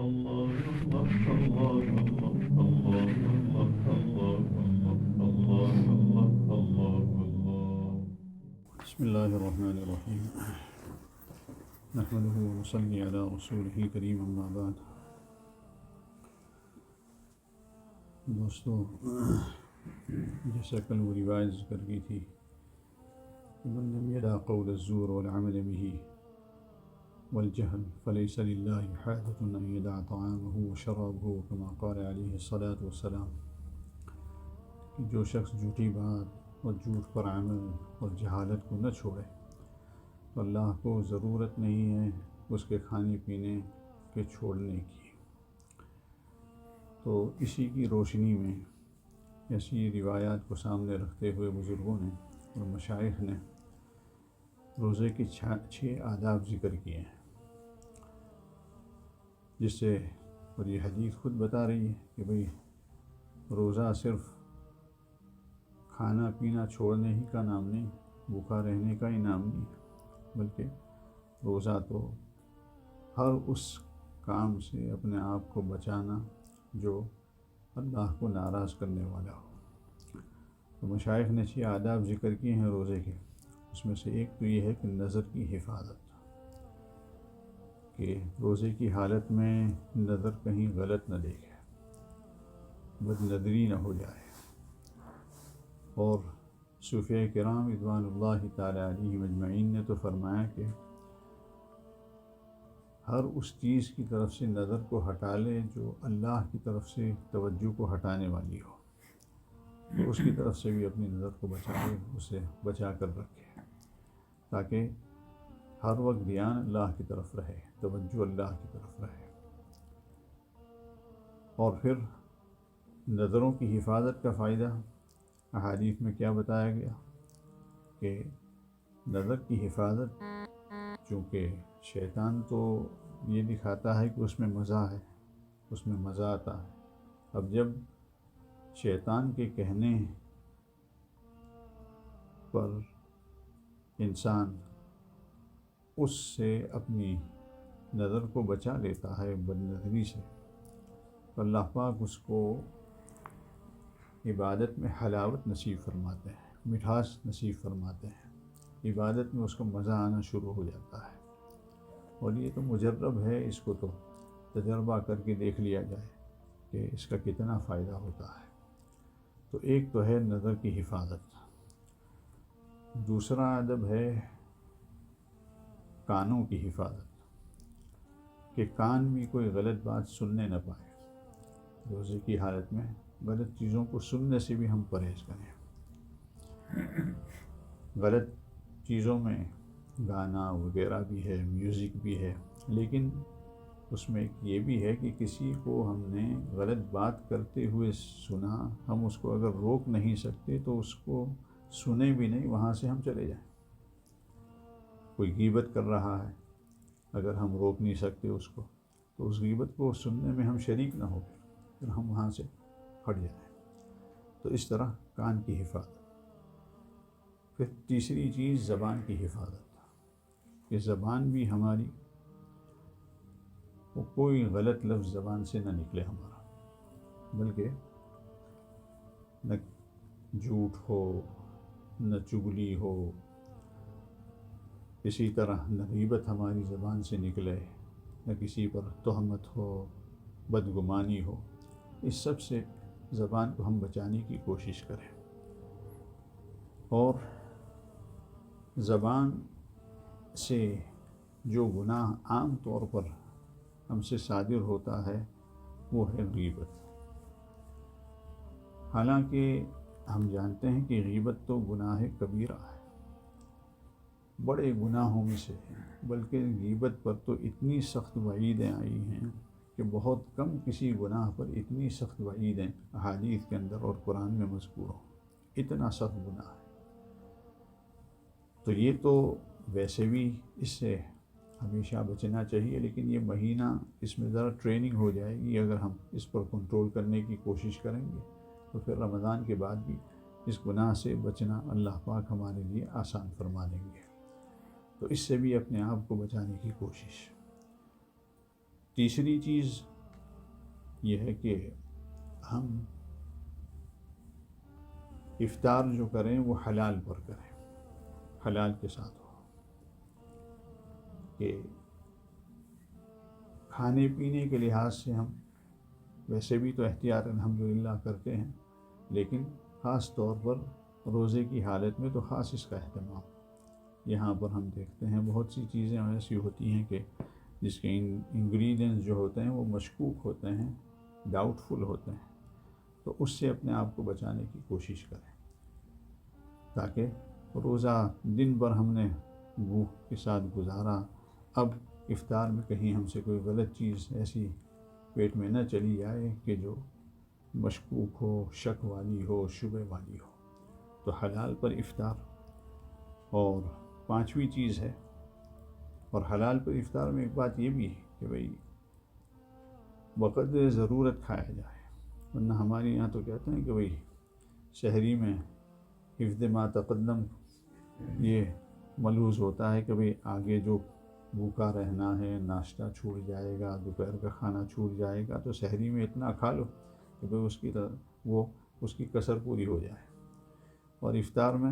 بسم اللہ الرحمن الرحیم نحمده ونصلی علی رسولہ الکریم اما بعد. دوستو، جیسا کل وہ روایت ذکر کی تھی کہ من لم يدع قول الزور والعمل به والجهل فليس لله حاجة أن يدع طعامه وشرابه كما قال عليه الصلاة والسلام. کہ جو شخص جھوٹی بات اور جھوٹ پر عمل اور جہالت کو نہ چھوڑے تو اللہ کو ضرورت نہیں ہے اس کے کھانے پینے کے چھوڑنے کی. تو اسی کی روشنی میں ایسی روایات کو سامنے رکھتے ہوئے بزرگوں نے اور مشائخ نے روزے کے 6 آداب ذکر کیے ہیں، جس سے اور یہ حدیث خود بتا رہی ہے کہ بھئی روزہ صرف کھانا پینا چھوڑنے ہی کا نام نہیں، بھوکا رہنے کا ہی نام نہیں، بلکہ روزہ تو ہر اس کام سے اپنے آپ کو بچانا جو اللہ کو ناراض کرنے والا ہو. تو مشائخ نے 6 آداب ذکر کیے ہیں روزے کے. اس میں سے ایک تو یہ ہے کہ نظر کی حفاظت، کہ روزے کی حالت میں نظر کہیں غلط نہ دیکھے، بد نظری نہ ہو جائے. اور صوفیاء کرام رضوان اللہ تعالی علیہم اجمعین نے تو فرمایا کہ ہر اس چیز کی طرف سے نظر کو ہٹا لے جو اللہ کی طرف سے توجہ کو ہٹانے والی ہو، تو اس کی طرف سے بھی اپنی نظر کو بچا لے، اسے بچا کر رکھے، تاکہ ہر وقت دھیان اللہ کی طرف رہے، توجہ اللہ کی طرف رہے. اور پھر نظروں کی حفاظت کا فائدہ احادیث میں کیا بتایا گیا کہ نظر کی حفاظت، چونکہ شیطان تو یہ دکھاتا ہے کہ اس میں مزہ ہے، اس میں مزہ آتا ہے. اب جب شیطان کے کہنے پر انسان اس سے اپنی نظر کو بچا لیتا ہے بد نظری سے، تو اللہ پاک اس کو عبادت میں حلاوت نصیب فرماتے ہیں، مٹھاس نصیب فرماتے ہیں. عبادت میں اس کو مزہ آنا شروع ہو جاتا ہے. اور یہ تو مجرب ہے، اس کو تو تجربہ کر کے دیکھ لیا جائے کہ اس کا کتنا فائدہ ہوتا ہے. تو ایک تو ہے نظر کی حفاظت. دوسرا ادب ہے کانوں کی حفاظت، کہ کان بھی کوئی غلط بات سننے نہ پائے. روزے کی حالت میں غلط چیزوں کو سننے سے بھی ہم پرہیز کریں. غلط چیزوں میں گانا وغیرہ بھی ہے، میوزک بھی ہے، لیکن اس میں یہ بھی ہے کہ کسی کو ہم نے غلط بات کرتے ہوئے سنا، ہم اس کو اگر روک نہیں سکتے تو اس کو سنیں بھی نہیں، وہاں سے ہم چلے جائیں. کوئی غیبت کر رہا ہے، اگر ہم روک نہیں سکتے اس کو، تو اس غیبت کو سننے میں ہم شریک نہ ہو، پھر ہم وہاں سے ہٹ جائیں. تو اس طرح کان کی حفاظت. پھر تیسری چیز زبان کی حفاظت، کہ زبان بھی ہماری وہ کوئی غلط لفظ زبان سے نہ نکلے ہمارا، بلکہ نہ جھوٹ ہو، نہ چغلی ہو، اسی طرح نہ غیبت ہماری زبان سے نکلے، نہ کسی پر تہمت ہو، بدگمانی ہو. اس سب سے زبان کو ہم بچانے کی کوشش کریں. اور زبان سے جو گناہ عام طور پر ہم سے صادر ہوتا ہے وہ ہے غیبت. حالانکہ ہم جانتے ہیں کہ غیبت تو گناہ کبیرہ ہے، بڑے گناہوں میں سے ہے، بلکہ غیبت پر تو اتنی سخت وعیدیں آئی ہیں کہ بہت کم کسی گناہ پر اتنی سخت وعیدیں احادیث کے اندر اور قرآن میں مذکور ہوں. اتنا سخت گناہ ہے. تو یہ تو ویسے بھی اس سے ہمیشہ بچنا چاہیے، لیکن یہ مہینہ اس میں ذرا ٹریننگ ہو جائے گی. اگر ہم اس پر کنٹرول کرنے کی کوشش کریں گے تو پھر رمضان کے بعد بھی اس گناہ سے بچنا اللہ پاک ہمارے لیے آسان فرما دیں گے. تو اس سے بھی اپنے آپ کو بچانے کی کوشش. تیسری چیز یہ ہے کہ ہم افطار جو کریں وہ حلال پر کریں، حلال کے ساتھ ہو، کہ کھانے پینے کے لحاظ سے ہم ویسے بھی تو احتیاط الحمدللہ کرتے ہیں، لیکن خاص طور پر روزے کی حالت میں تو خاص اس کا اہتمام۔ یہاں پر ہم دیکھتے ہیں بہت سی چیزیں ایسی ہوتی ہیں کہ جس کے انگریڈینٹس جو ہوتے ہیں وہ مشکوک ہوتے ہیں، ڈاؤٹ فل ہوتے ہیں، تو اس سے اپنے آپ کو بچانے کی کوشش کریں، تاکہ روزہ دن بھر ہم نے بھوک کے ساتھ گزارا، اب افطار میں کہیں ہم سے کوئی غلط چیز ایسی پیٹ میں نہ چلی جائے کہ جو مشکوک ہو، شک والی ہو، شبہ والی ہو۔ تو حلال پر افطار۔ اور پانچویں چیز ہے، اور حلال پر افطار میں ایک بات یہ بھی ہے کہ بھئی بقدر ضرورت کھایا جائے، ورنہ ہمارے یہاں تو کہتے ہیں کہ بھئی شہری میں حفظ ما تقدم یہ ملحوظ ہوتا ہے کہ بھئی آگے جو بھوکا رہنا ہے، ناشتہ چھوٹ جائے گا، دوپہر کا کھانا چھوٹ جائے گا، تو سحری میں اتنا کھا لو کہ بھئی اس کی کسر پوری ہو جائے، اور افطار میں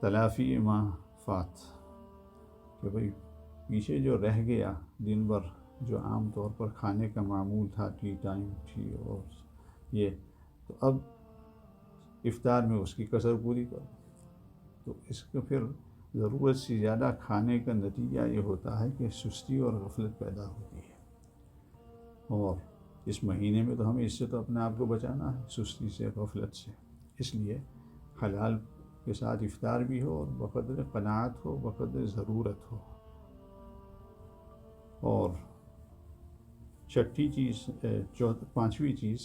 تلافی ما فات، کہ بھئی پیچھے جو رہ گیا دن بھر، جو عام طور پر کھانے کا معمول تھا، ٹی ٹائم تھی اور یہ، تو اب افطار میں اس کی کسر پوری کرو۔ تو اس کو پھر ضرورت سے زیادہ کھانے کا نتیجہ یہ ہوتا ہے کہ سستی اور غفلت پیدا ہوتی ہے، اور اس مہینے میں تو ہمیں اس سے تو اپنے آپ کو بچانا ہے، سستی سے، غفلت سے۔ اس لیے حلال کے ساتھ افطار بھی ہو، اور بقدر قناعت ہو، بقدر ضرورت ہو۔ اور پانچویں چیز،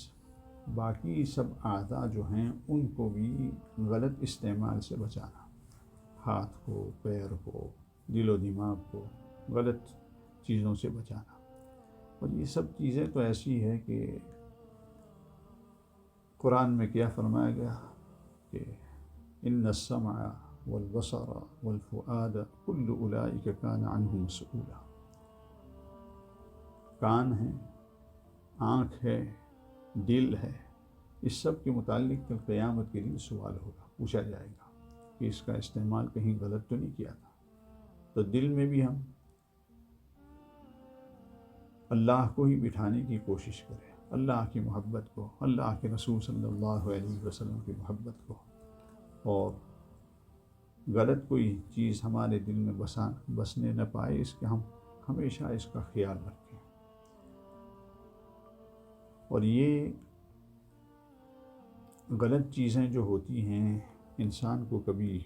باقی سب اعضاء جو ہیں ان کو بھی غلط استعمال سے بچانا، ہاتھ کو، پیر کو، دل و دماغ کو غلط چیزوں سے بچانا۔ اور یہ سب چیزیں تو ایسی ہے کہ قرآن میں کیا فرمایا گیا کہ ان السمع والبصر والفؤاد كل اولئک کان عنہ مسئولا۔ کان ہے، آنکھ ہے، دل ہے، اس سب کے متعلق کل قیامت کے دن سوال ہوگا، پوچھا جائے گا کہ اس کا استعمال کہیں غلط تو نہیں کیا تھا۔ تو دل میں بھی ہم اللہ کو ہی بٹھانے کی کوشش کریں، اللہ کی محبت کو، اللہ کے رسول صلی اللہ علیہ وسلم کی محبت کو، اور غلط کوئی چیز ہمارے دل میں بسنے نہ پائے، اس کے ہم ہمیشہ اس کا خیال رکھیں۔ اور یہ غلط چیزیں جو ہوتی ہیں انسان کو کبھی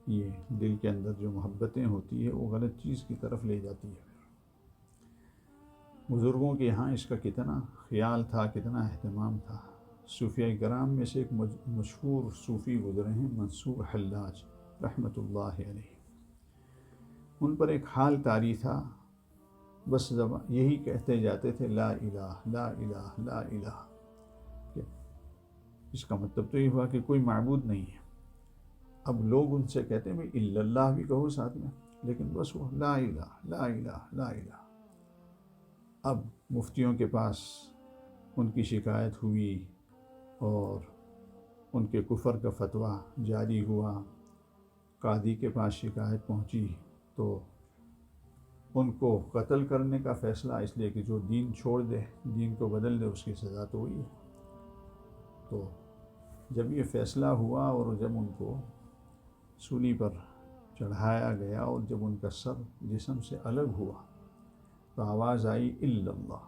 یہ دل کے اندر جو محبتیں ہوتی ہے وہ غلط چیز کی طرف لے جاتی ہے۔ بزرگوں کے یہاں اس کا کتنا خیال تھا، کتنا اہتمام تھا۔ صوفیہ کرام میں سے ایک مشہور صوفی گزرے ہیں منصور حلاج رحمۃ اللہ علیہ، ان پر ایک حال طاری تھا، بس یہی کہتے جاتے تھے لا الہ لا الہ لا الہ، اس کا مطلب تو یہ ہوا کہ کوئی معبود نہیں ہے۔ اب لوگ ان سے کہتے ہیں بھئی الا اللہ بھی کہو ساتھ میں، لیکن بس وہ لا الہ لا الہ لا الہ۔ اب مفتیوں کے پاس ان کی شکایت ہوئی اور ان کے کفر کا فتویٰ جاری ہوا، قاضی کے پاس شکایت پہنچی تو ان کو قتل کرنے کا فیصلہ، اس لیے کہ جو دین چھوڑ دے، دین کو بدل دے، اس کی سزا تو ہوئی ہے۔ تو جب یہ فیصلہ ہوا اور جب ان کو سولی پر چڑھایا گیا اور جب ان کا سر جسم سے الگ ہوا تو آواز آئی الا اللہ۔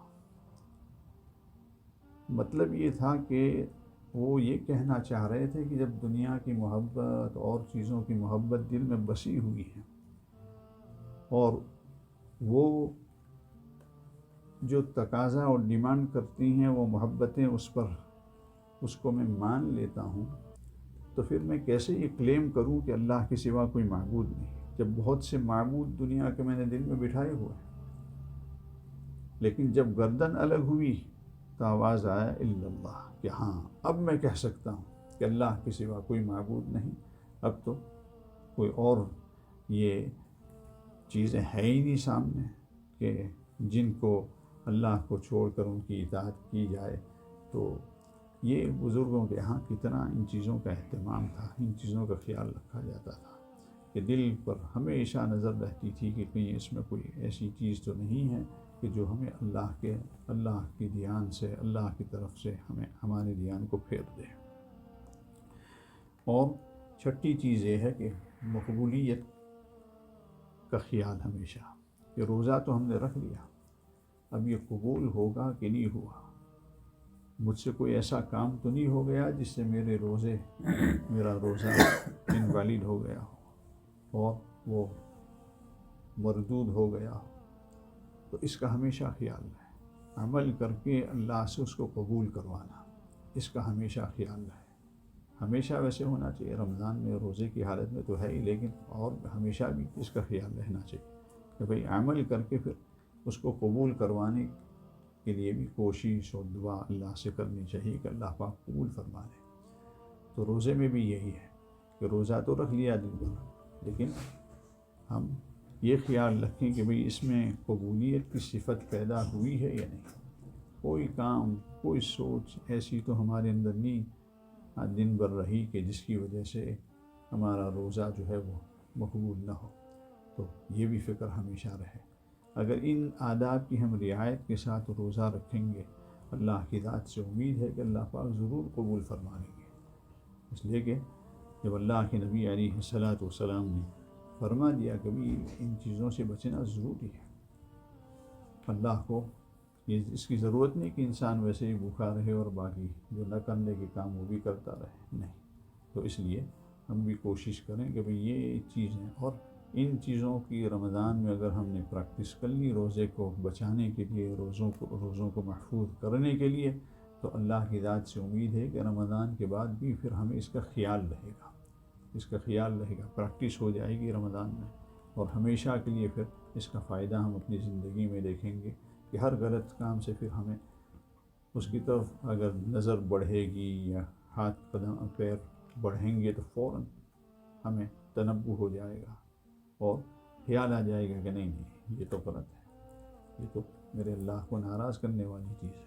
مطلب یہ تھا کہ وہ یہ کہنا چاہ رہے تھے کہ جب دنیا کی محبت اور چیزوں کی محبت دل میں بسی ہوئی ہے، اور وہ جو تقاضا اور ڈیمانڈ کرتی ہیں وہ محبتیں اس کو میں مان لیتا ہوں، تو پھر میں کیسے یہ کلیم کروں کہ اللہ کے سوا کوئی معبود نہیں، جب بہت سے معبود دنیا کے میں نے دل میں بٹھائے ہوئے ہیں۔ لیکن جب گردن الگ ہوئی تو آواز آیا الا اللہ، کہ ہاں اب میں کہہ سکتا ہوں کہ اللہ کے سوا کوئی معبود نہیں، اب تو کوئی اور یہ چیزیں ہے ہی نہیں سامنے کہ جن کو اللہ کو چھوڑ کر ان کی اطاعت کی جائے۔ تو یہ بزرگوں کے ہاں کتنا ان چیزوں کا اہتمام تھا، ان چیزوں کا خیال رکھا جاتا تھا کہ دل پر ہمیشہ نظر رہتی تھی کہ کہیں اس میں کوئی ایسی چیز تو نہیں ہے کہ جو ہمیں اللہ کی دھیان سے، اللہ کی طرف سے ہمارے دھیان کو پھیر دے۔ اور چھٹی چیز یہ ہے کہ مقبولیت کا خیال ہمیشہ، کہ روزہ تو ہم نے رکھ لیا، اب یہ قبول ہوگا کہ نہیں ہوا، مجھ سے کوئی ایسا کام تو نہیں ہو گیا جس سے میرا روزہ انویلڈ ہو گیا ہو اور وہ مردود ہو گیا ہو۔ تو اس کا ہمیشہ خیال رہے، عمل کر کے اللہ سے اس کو قبول کروانا، اس کا ہمیشہ خیال رہے۔ ہمیشہ ویسے ہونا چاہیے، رمضان میں روزے کی حالت میں تو ہے ہی، لیکن اور ہمیشہ بھی اس کا خیال رہنا چاہیے کہ بھئی عمل کر کے پھر اس کو قبول کروانے کے لیے بھی کوشش اور دعا اللہ سے کرنی چاہیے کہ اللہ پاک قبول فرما لے۔ تو روزے میں بھی یہی ہے کہ روزہ تو رکھ لیا دن بھر، لیکن ہم یہ خیال رکھیں کہ بھئی اس میں قبولیت کی صفت پیدا ہوئی ہے یا نہیں۔ کوئی کام، کوئی سوچ ایسی تو ہمارے اندر نہیں دن بھر رہی کہ جس کی وجہ سے ہمارا روزہ جو ہے وہ مقبول نہ ہو۔ تو یہ بھی فکر ہمیشہ رہے۔ اگر ان آداب کی ہم رعایت کے ساتھ روزہ رکھیں گے، اللہ کی ذات سے امید ہے کہ اللہ پاک ضرور قبول فرما لیں گے۔ اس لیے کہ جب اللہ کے نبی علیہ الصلاۃ والسلام نے فرما دیا کہ بھی ان چیزوں سے بچنا ضروری ہے، اللہ کو اس کی ضرورت نہیں کہ انسان ویسے ہی بھوکا رہے اور باقی جو نہ کرنے کے کام وہ بھی کرتا رہے، نہیں۔ تو اس لیے ہم بھی کوشش کریں کہ بھئی یہ چیزیں، اور ان چیزوں کی رمضان میں اگر ہم نے پریکٹس کر لی روزے کو بچانے کے لیے، روزوں کو محفوظ کرنے کے لیے، تو اللہ کی ذات سے امید ہے کہ رمضان کے بعد بھی پھر ہمیں اس کا خیال رہے گا، پریکٹس ہو جائے گی رمضان میں، اور ہمیشہ کے لیے پھر اس کا فائدہ ہم اپنی زندگی میں دیکھیں گے کہ ہر غلط کام سے پھر ہمیں اس کی طرف اگر نظر بڑھے گی یا ہاتھ قدم پیر بڑھیں گے تو فوراً ہمیں تنبہ ہو جائے گا اور خیال آ جائے گا کہ نہیں یہ تو غلط ہے، یہ تو میرے اللہ کو ناراض کرنے والی چیز ہے۔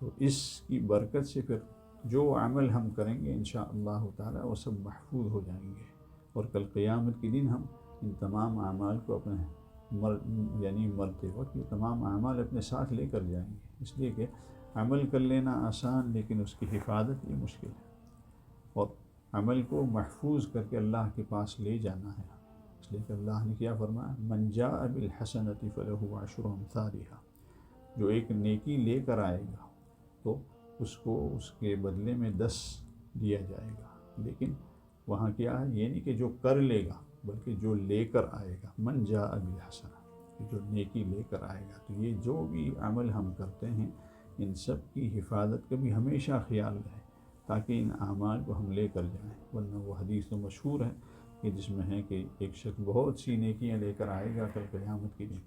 تو اس کی برکت سے پھر جو عمل ہم کریں گے انشاءاللہ تعالی وہ سب محفوظ ہو جائیں گے، اور کل قیامت کے دن ہم ان تمام اعمال کو اپنے مرتے وقت یہ تمام اعمال اپنے ساتھ لے کر جائیں گے۔ اس لیے کہ عمل کر لینا آسان، لیکن اس کی حفاظت یہ مشکل ہے، اور عمل کو محفوظ کر کے اللہ کے پاس لے جانا ہے۔ اس لیے کہ اللہ نے کیا فرمایا، من جاء بالحسنۃ فلہ عشر امثالھا، جو ایک نیکی لے کر آئے گا تو اس کو اس کے بدلے میں 10 دیا جائے گا۔ لیکن وہاں کیا ہے، یہ نہیں کہ جو کر لے گا بلکہ جو لے کر آئے گا، من جاء بالحسنۃ، جو نیکی لے کر آئے گا۔ تو یہ جو بھی عمل ہم کرتے ہیں ان سب کی حفاظت کا بھی ہمیشہ خیال رہے تاکہ ان اعمال کو ہم لے کر جائیں، ورنہ وہ حدیث تو مشہور ہے کہ جس میں ہے کہ ایک شخص بہت سی نیکیاں لے کر آئے گا کل قیامت کے دن،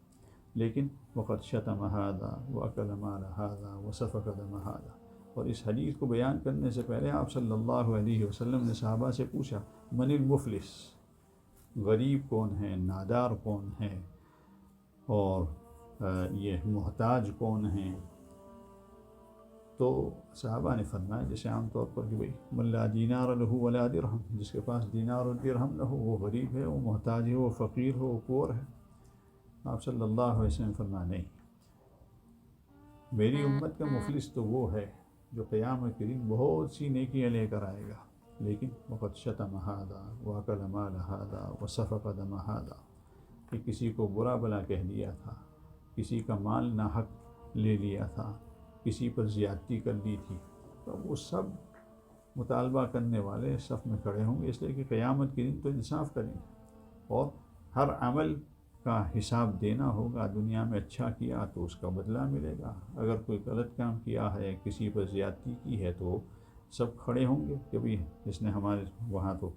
لیکن وقد شتم ھذا واکل مال ھذا وسفک دم ھذا۔ اور اس حدیث کو بیان کرنے سے پہلے آپ صلی اللہ علیہ وسلم نے صحابہ سے پوچھا، من المفلس، غریب کون ہے، نادار کون ہے، اور یہ محتاج کون ہیں؟ تو صحابہ نے فرمایا جیسے عام طور پر کہ بھئی من لا دینار لہ ولا درہم، جس کے پاس دینار اور درہم نہ ہو وہ غریب ہے، وہ محتاج ہے، وہ فقیر ہو، وہ پور ہے۔ آپ صلی اللہ علیہ وسلم فرمایا نہیں، میری امت کا مفلس تو وہ ہے جو قیامت کے دن بہت سی نیکیاں لے کر آئے گا، لیکن وقد شتم ھذا واکل مال ھذا وسفک دم ھذا، کہ کسی کو برا بلا کہہ دیا تھا، کسی کا مال ناحق لے لیا تھا، کسی پر زیادتی کر دی تھی، تو وہ سب مطالبہ کرنے والے صف میں کھڑے ہوں گے، اس لیے کہ قیامت کے دن تو انصاف کریں گے اور ہر عمل کا حساب دینا ہوگا۔ دنیا میں اچھا کیا تو اس کا بدلہ ملے گا، اگر کوئی غلط کام کیا ہے، کسی پر زیادتی کی ہے، تو سب کھڑے ہوں گے کہ بھئی اس نے ہمارے وہاں تو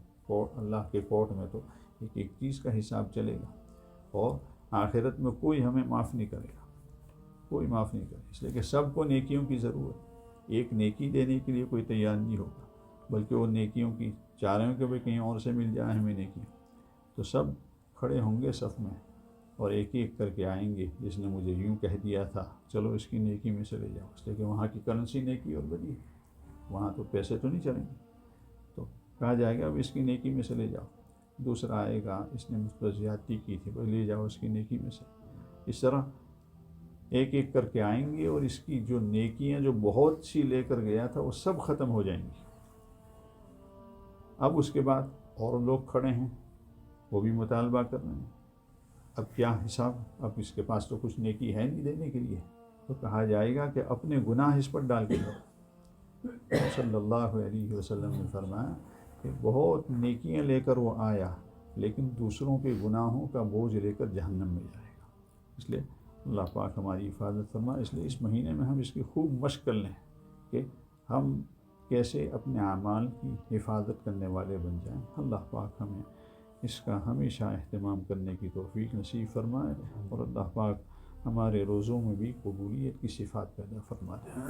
اللہ کے کورٹ میں تو ایک ایک چیز کا حساب چلے گا، اور آخرت میں کوئی ہمیں معاف نہیں کرے گا، کوئی معاف نہیں کرے، اس لیے کہ سب کو نیکیوں کی ضرورت، ایک نیکی دینے کے لیے کوئی تیار نہیں ہوگا، بلکہ وہ نیکیوں کی چاہ رہے ہوں کہ بھئی کہیں اور سے مل جائے ہمیں نیکیاں، تو سب کھڑے ہوں گے صف میں اور ایک ایک کر کے آئیں گے، جس نے مجھے یوں کہہ دیا تھا چلو اس کی نیکی میں سے لے جاؤ، اس لیے کہ وہاں کی کرنسی نیکی اور بدی ہے، وہاں تو پیسے تو نہیں چلیں گے، تو کہا جائے گا اب اس کی نیکی میں سے لے جاؤ۔ دوسرا آئے گا اس نے مجھ پر زیادتی کی تھی، بس لے جاؤ اس کی نیکی میں سے۔ اس طرح ایک ایک کر کے آئیں گے، اور اس کی جو نیکیاں جو بہت سی لے کر گیا تھا وہ سب ختم ہو جائیں گی۔ اب اس کے بعد اور لوگ کھڑے ہیں، وہ بھی مطالبہ کر رہے ہیں، اب کیا حساب، اب اس کے پاس تو کچھ نیکی ہے نہیں دینے کے لیے، تو کہا جائے گا کہ اپنے گناہ اس پر ڈال کے دو۔ صلی اللہ علیہ وسلم نے فرمایا کہ بہت نیکیاں لے کر وہ آیا، لیکن دوسروں کے گناہوں کا بوجھ لے کر جہنم میں جائے گا۔ اس لیے اللہ پاک ہماری حفاظت فرمائے۔ اس لیے اس مہینے میں ہم اس کی خوب مشق کر لیں کہ ہم کیسے اپنے اعمال کی حفاظت کرنے والے بن جائیں۔ اللہ پاک ہمیں اس کا ہمیشہ اہتمام کرنے کی توفیق نصیب فرمائے، اور اللہ پاک ہمارے روزوں میں بھی قبولیت کی صفات پیدا فرما دے۔